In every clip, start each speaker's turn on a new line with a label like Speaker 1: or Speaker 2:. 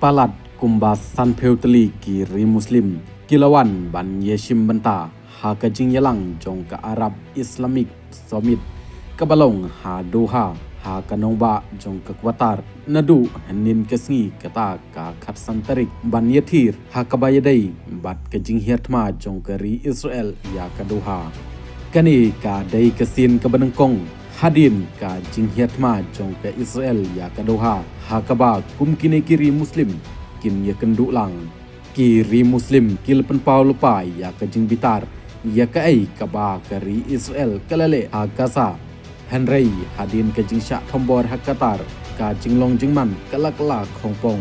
Speaker 1: Palat kumbas sanpeu teli kiri muslim kilawan ban yeshim benta ha kajing yalang jong ke Arab Islamic Summit kabalong ha Doha ha kanongba jong ke Qatar nadu hanin kesngi kata ka khat santarik ban yathir ha kabayadai bat kajing hiatma jong ke ri Israel ya ka Doha kani ka dai kesin ke benengkong hadin ka jing hiatma jong ke Israel ya ka Doha ha kaba kum kini kiri muslim kin ya kenduk lang kiri muslim kil pen pau lupa ya ka jing bitar ya ka ai kaba kari Israel kalale ha Gaza Henry hadin ke jing syak thombor ha Qatar ka jing long jing man kala khongpong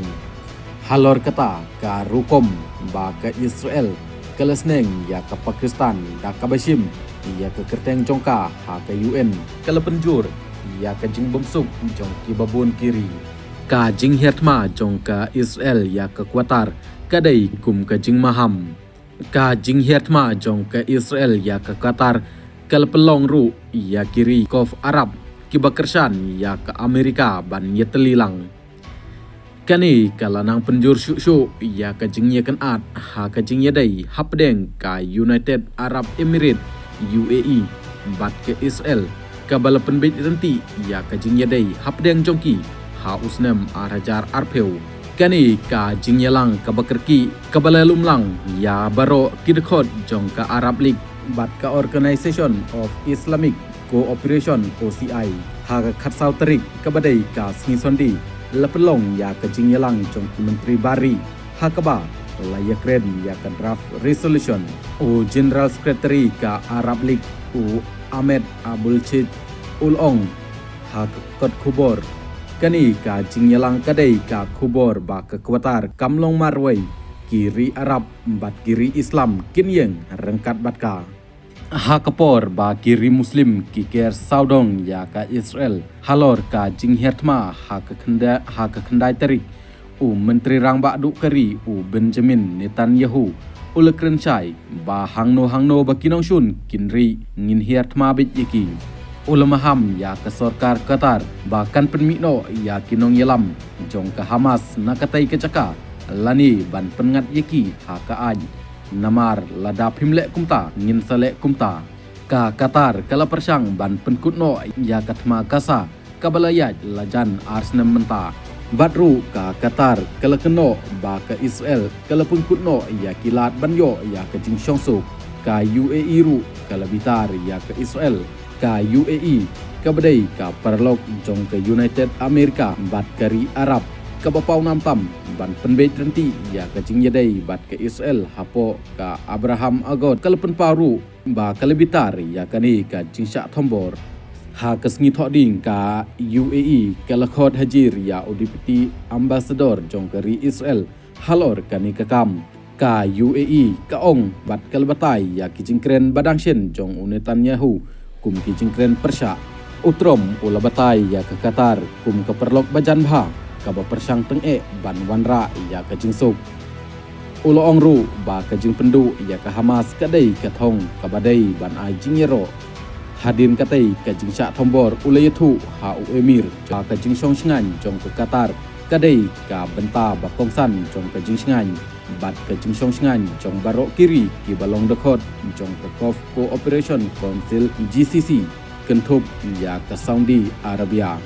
Speaker 1: halor kata ka rukom ba ka Israel kalasneng ya ka Pakistan da ka bashim ya ke kerteng jongka ha ke UN kala penjur ya ke jing bomsuk jong ki babun kiri ka jing hiatma jong ka Israel ya ke Qatar kadai kum ka jing maham ka jing hiatma jong ka Israel ya ke Qatar kala pelong ru ya kiri kof Arab ki bakersan ya ke Amerika ban yetelilang kani kala nang penjur syuk ya ka jing ya kan at ha ka jing yadai hapdeng ka United Arab Emirates UAE bat ke Israel kabala penbit renti ya ka jing yadai hapdeng jongki ha usnam arajar arpeu kani ka jing yalang ka bakerki kabala lumlang ya baro kidkhot jong ka Arab League bat ka Organization of Islamic Cooperation OCI ha ka khatsau tarik kabadai ka snisondi lepelong ya ka jing yalang jong ki menteri bari ha kaba layak kren ya ka draft resolution o General Secretary ka Arab League o Ahmed Abul Chid Ulong ha kot khubor kani ka jing yalang kadai ka khubor ba ka Qatar kamlong marwai kiri Arab bat kiri Islam kinyeng rengkat bat ka ha kapor ba kiri muslim ki ker saudong ya ka Israel halor ka jing hiatma ha ka khandai tarik u menteri rang ba du kari u Benjamin Netanyahu ulekren chai ba hangno ba kinong shun kinri ngin hiatma bit yiki ulamaham ya ka sarkar Qatar bahkan penmikno ya kinong yalam jong ka Hamas nakatai kecaka lani ban pengat yiki ha ka aj namar lada phimle kumta ngin sale kumta ka Qatar kala persang ban penkutno ya katma kasa kabalayat lajan arsnem menta badru ka Qatar kala keno ba ka Israel kala penkutno ya kilat banyo ya ka jing syongsuk ka UAE ru kala bitar ya ka Israel ka UAE kabadai ka parlok jong ke United America bat kari Arab ka bapau namtam ban penbet renti ya ka jing yadai bat ke Israel hapo ka Abraham agot kala penparu ba kala bitar ya kani ka jing syak thombor ha kesngi thoding ka UAE kala khot hajir ya deputy ambassador jong kari Israel halor kani ka kam ka UAE ka ong bat kala batai ya ki jing kren badang shen jong Netanyahu kum ki jing kren persya utrom ula batai ya ka Qatar kum ka perlok bajan bha ka ba persang teng ban wanra ya ka jing suk ulo ong ru ba ka jing pendu ya ka Hamas kadai ka thong ka badai ban ai jing yero hadin katai ka jing syak thombor ulayathu ha u emir ja ka jing song sngan jong ka Qatar kadai ka benta ba kongsan jong ka jing sngan bat ka jing song sngan jong barok kiri ki balong dekhot jong ka Gulf Cooperation Council GCC kentup ya ka Saudi Arabia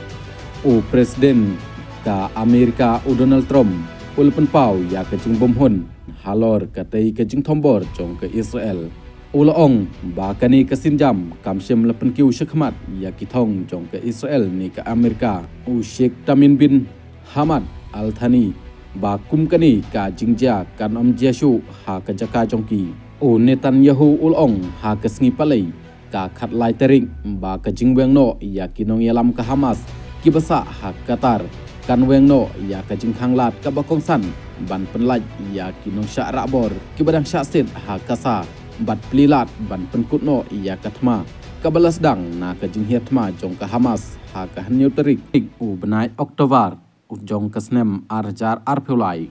Speaker 1: o presiden ka Amerika u Donald Trump ulpen pau ya ka jing bomhon halor katai ka jing thombor jong ka Israel ulaong ba kani ka sinjam kamsem lepen kiu shekmat ya ki thong jong ka Israel ni ka Amerika u Sheikh Tamim bin Hamad Al Thani ba kum kani ka jingja kan om Jeshu ha ka jaka jongki o Netanyahu ulong ha ka sngi palai ka khat lai terik ba ka jingweng no ya kinong yalam ka Hamas ki basa ha Qatar kan weng no ya ka jing khanglat ka bakongsan ban penlaj ya kinong syak rakbor ki badang syak sit ha kasa bat plilat ban penkut no ya katma ka balas dang na ka jing hiatma jong ka Hamas ha ka hanyu terik u benai Oktober u jong ka snem arjar arpulai